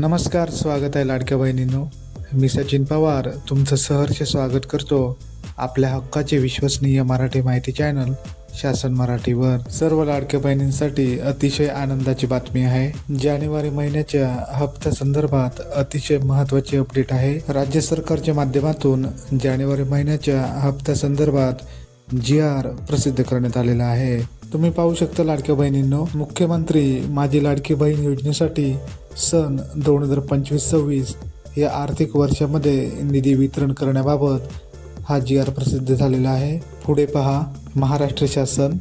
नमस्कार, स्वागत आहे लाडक्या बहिणींनो. मी सचिन पवार तुमचं सहर्ष स्वागत करतो आपल्या हक्काचे विश्वसनीय मराठी माहिती चॅनल शासन मराठीवर. सर्व लाडक्या बहिणींसाठी अतिशय आनंदाची बातमी आहे. जानेवारी महिन्याच्या हप्त्या संदर्भात अतिशय महत्त्वाची अपडेट आहे. राज्य सरकारच्या माध्यमातून जानेवारी महिन्याच्या हप्त्या संदर्भात GR प्रसिद्ध करण्यात आलेला आहे. तुम्ही पाहू शकता लाडक्या बहिणींनो, मुख्यमंत्री माझी लाडकी बहीण योजनेसाठी सन 2025-26 या आर्थिक वर्षामध्ये निधी वितरण करण्याबाबत हा GR प्रसिद्ध झालेला आहे. पुढे पहा. महाराष्ट्र शासन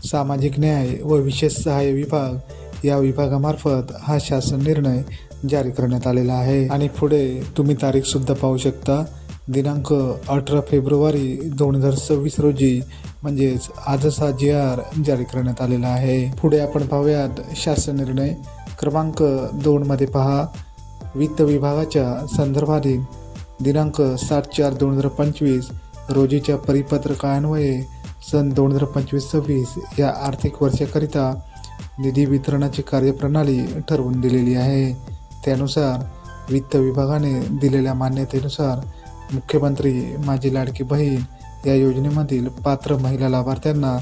सामाजिक न्याय व विशेष सहाय्य विभाग या विभागामार्फत हा शासन निर्णय जारी करण्यात आलेला आहे. आणि पुढे तुम्ही तारीख सुद्धा पाहू शकता. दिनांक 18 फेब्रुवारी 2026 रोजी म्हणजेच आजच हा GR जारी करण्यात आलेला आहे. पुढे आपण पाहूयात शासन निर्णय क्रमांक 2 मध्ये पहा. वित्त विभागाच्या संदर्भातील दिनांक 7/4/2025 रोजीच्या परिपत्रकान्वये सन 2025-26 या आर्थिक वर्षाकरिता निधी वितरणाची कार्यप्रणाली ठरवून दिलेली आहे. त्यानुसार वित्त विभागाने दिलेल्या मान्यतेनुसार मुख्यमंत्री माझी लाडकी बहीण या योजनेमधील पात्र महिला लाभार्थ्यांना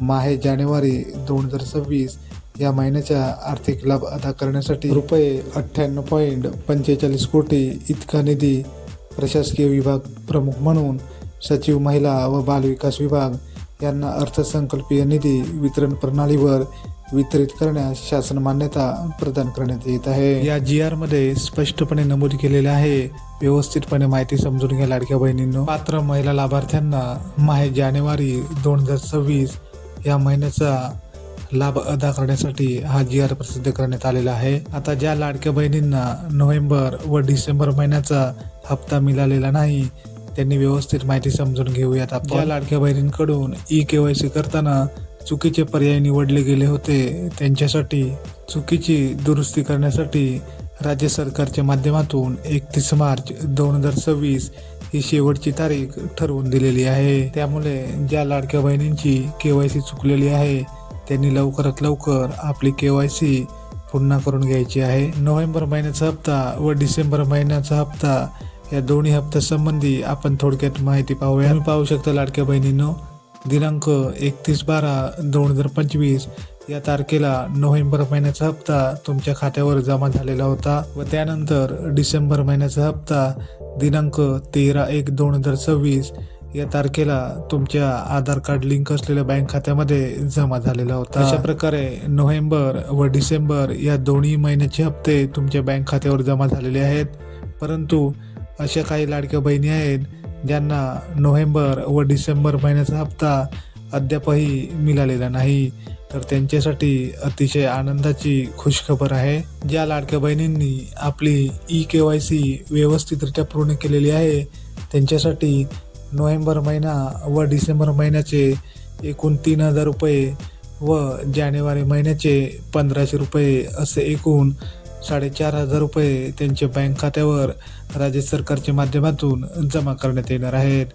माहे जानेवारी 2026 या महिन्याचा आर्थिक लाभ अदा करण्यासाठी रुपये 98.45 कोटी इतका निधी प्रशासकीय विभाग प्रमुख म्हणून सचिव महिला व बालविकास विभाग यांना अर्थसंकल्पीय निधी वितरण प्रणालीवर वितरित करण्यास शासन मान्यता प्रदान करण्यात येत आहे. या GR मध्ये स्पष्टपणे नमूद केलेले आहे. व्यवस्थितपणे माहिती समजून घ्या लाडक्या बहिणींनो. पात्र महिला लाभार्थ्यांना माहे जानेवारी 2026 या महिन्याचा लाभ अदा करण्यासाठी हा GR प्रसिद्ध करण्यात आलेला आहे. आता ज्या लाडक्या बहिणींना नोव्हेंबर व डिसेंबर महिन्याचा हप्ता मिळालेला नाही त्यांनी व्यवस्थित माहिती समजून घेऊयात. ज्या लाडक्या बहिणींकडून eKYC करताना चुकीचे पर्याय निवडले गेले होते त्यांच्यासाठी चुकीची दुरुस्ती करण्यासाठी राज्य सरकारच्या माध्यमातून 31 मार्च 2026 ही शेवटची तारीख ठरवून दिलेली आहे. त्यामुळे ज्या लाडक्या बहिणींची KYC चुकलेली आहे त्यांनी लवकरात लवकर आपली KYC पुन्हा करून घ्यायची आहे. नोव्हेंबर महिन्याचा हप्ता व डिसेंबर महिन्याचा हप्ता या दोन्ही हप्त्यासंबंधी आपण थोडक्यात माहिती पाहूया. तुम्ही पाहू शकता लाडक्या बहिणींनो, दिनांक 31/12/2025 या तारखेला नोव्हेंबर महिन्याचा हप्ता तुमच्या खात्यावर जमा झालेला होता व त्यानंतर डिसेंबर महिन्याचा हप्ता दिनांक 13/1/2026 या तारखेला तुमच्या आधार कार्ड लिंक असलेल्या बँक खात्यामध्ये जमा झालेला होता. अशा प्रकारे नोव्हेंबर व डिसेंबर या दोन्ही महिन्याचे हप्ते तुमच्या बँक खात्यावर जमा झालेले आहेत. परंतु अशा काही लाडक्या बहिणी आहेत ज्यांना नोव्हेंबर व डिसेंबर महिन्याचा हप्ता अद्यापही मिळालेला नाही, तर त्यांच्यासाठी अतिशय आनंदाची खुशखबर आहे. ज्या लाडक्या बहिणींनी आपली eKYC व्यवस्थितरित्या पूर्ण केलेली आहे त्यांच्यासाठी नोव्हेंबर महिना व डिसेंबर महिन्याचे एकूण 3,000 रुपये व जानेवारी महिन्याचे 1,500 रुपये असे एकूण 4,500 रुपये त्यांच्या बँक खात्यावर राज्य सरकारच्या माध्यमातून जमा करण्यात येणार आहेत.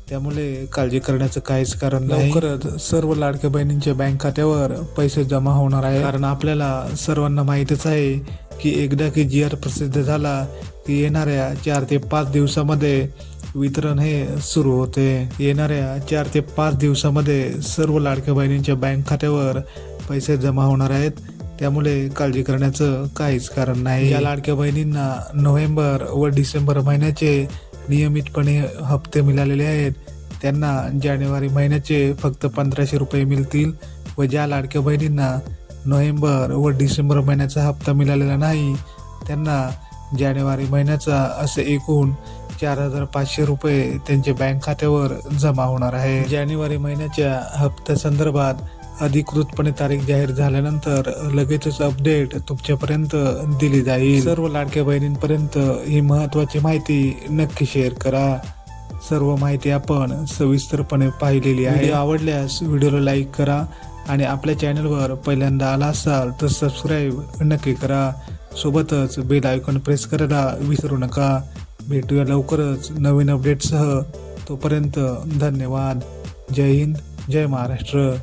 त्यामुळे काळजी करण्याचं काहीच कारण नाही. लवकरच सर्व लाडक्या बहिणींच्या बँक खात्यावर पैसे जमा होणार आहे. कारण आपल्याला सर्वांना माहीतच आहे की एकदा की GR प्रसिद्ध झाला की येणाऱ्या 4 ते 5 दिवसामध्ये वितरण हे सुरू होते. येणाऱ्या 4 ते 5 दिवसामध्ये सर्व लाडक्या बहिणींच्या बँक खात्यावर पैसे जमा होणार आहेत. त्यामुळे काळजी करण्याचं काहीच कारण नाही. या लाडक्या बहिणींना नोव्हेंबर व डिसेंबर महिन्याचे नियमितपणे हप्ते मिळालेले आहेत त्यांना जानेवारी महिन्याचे फक्त 1,500 रुपये मिळतील व ज्या लाडक्या बहिणींना नोव्हेंबर व डिसेंबर महिन्याचा हप्ता मिळालेला नाही त्यांना जानेवारी महिन्याचा असे एकूण 4,500 रुपये त्यांच्या बँक खात्यावर जमा होणार आहे. जानेवारी महिन्याच्या हप्त्या संदर्भात अधिकृतपणे तारीख जाहीर झाल्यानंतर लगेचच अपडेट तुमच्यापर्यंत दिली जाईल. सर्व लाडक्या बहिणींपर्यंत ही महत्त्वाची माहिती नक्की शेअर करा. सर्व माहिती आपण सविस्तरपणे पाहिलेली आहे. व्हिडिओ आवडल्यास व्हिडिओला लाईक करा आणि आपल्या चॅनलवर पहिल्यांदा आला असाल तर सबस्क्राईब नक्की करा. सोबतच बेल आयकॉन प्रेस करायला विसरू नका. भेटूया लवकरच नवीन अपडेटसह. तोपर्यंत धन्यवाद. जय हिंद, जय महाराष्ट्र.